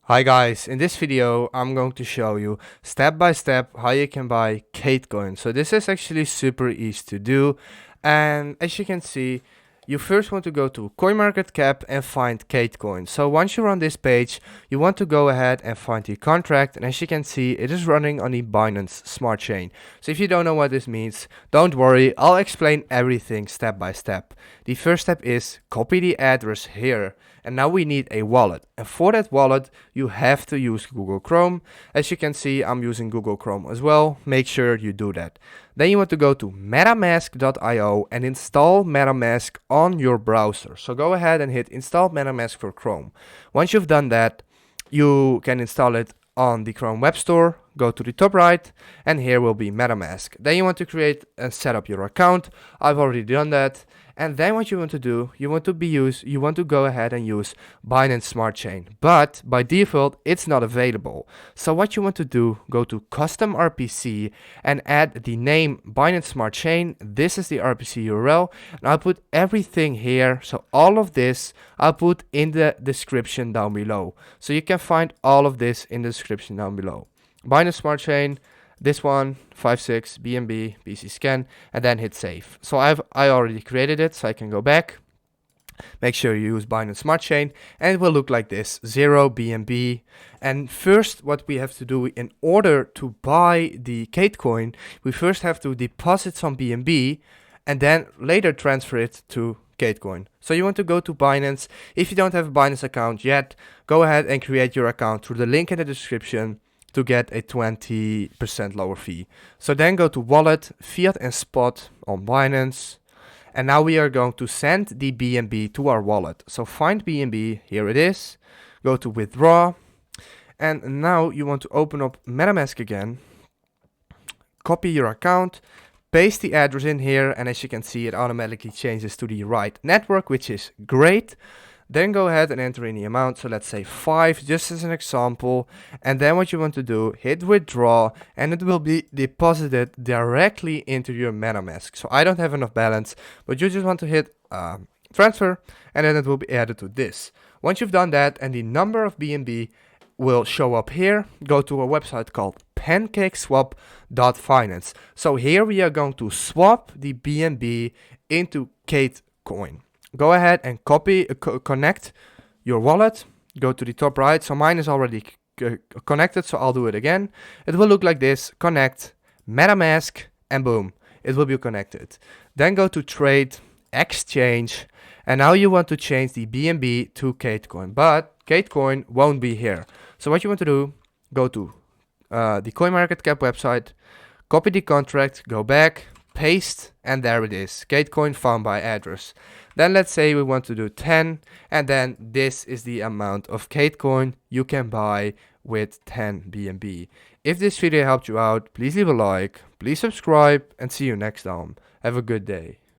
Hi guys, in this video I'm going to show you step by step how you can buy CateCoin. So this is actually super easy to do, and as you can see, you first want to go to CoinMarketCap and find CateCoin. So once you're on this page, you want to go ahead and find the contract, and as you can see, it is running on the Binance Smart Chain. So if you don't know what this means, don't worry, I'll explain everything step by step. The first step is copy the address here. And now we need a wallet, and for that wallet you have to use Google Chrome. As you can see, I'm using Google Chrome as well. Make sure you do that. Then you want to go to metamask.io and install MetaMask on your browser. So go ahead and hit install MetaMask for Chrome. Once you've done that, you can install it on the Chrome Web Store. Go to the top right, and here will be MetaMask. Then you want to create and set up your account. I've already done that. And then what you want to do, you want to go ahead and use Binance Smart Chain, but by default it's not available. So what you want to do, go to custom RPC and add the name Binance Smart Chain. This is the RPC URL, and I'll put everything here. So all of this I'll put in the description down below. So you can find all of this in the description down below. Binance Smart Chain, this one, 56, BNB, BC scan, and then hit save. So I already created it, so I can go back. Make sure you use Binance Smart Chain, and it will look like this, 0 BNB. And first, what we have to do in order to buy the CateCoin, we first have to deposit some BNB, and then later transfer it to CateCoin. So you want to go to Binance. If you don't have a Binance account yet, go ahead and create your account through the link in the description to get a 20% lower fee. So then go to wallet, fiat and spot on Binance. And now we are going to send the BNB to our wallet. So find BNB, here it is. Go to withdraw. And now you want to open up MetaMask again. Copy your account. Paste the address in here. And as you can see, it automatically changes to the right network, which is great. Then go ahead and enter any amount, so let's say 5, just as an example. And then what you want to do, hit withdraw, and it will be deposited directly into your MetaMask. So I don't have enough balance, but you just want to hit transfer, and then it will be added to this. Once you've done that, and the number of BNB will show up here, go to a website called pancakeswap.finance. So here we are going to swap the BNB into CateCoin. Go ahead and connect your wallet. Go to the top right. So mine is already connected, so I'll do it again. It will look like this. Connect, MetaMask, and boom, it will be connected. Then go to trade, exchange, and now you want to change the BNB to CateCoin, but CateCoin won't be here. So what you want to do, go to the CoinMarketCap website, copy the contract, go back, paste, and there it is, CateCoin found by address. Then let's say we want to do 10, and then this is the amount of CateCoin you can buy with 10 BNB. If this video helped you out, please leave a like, please subscribe, and see you next time. Have a good day.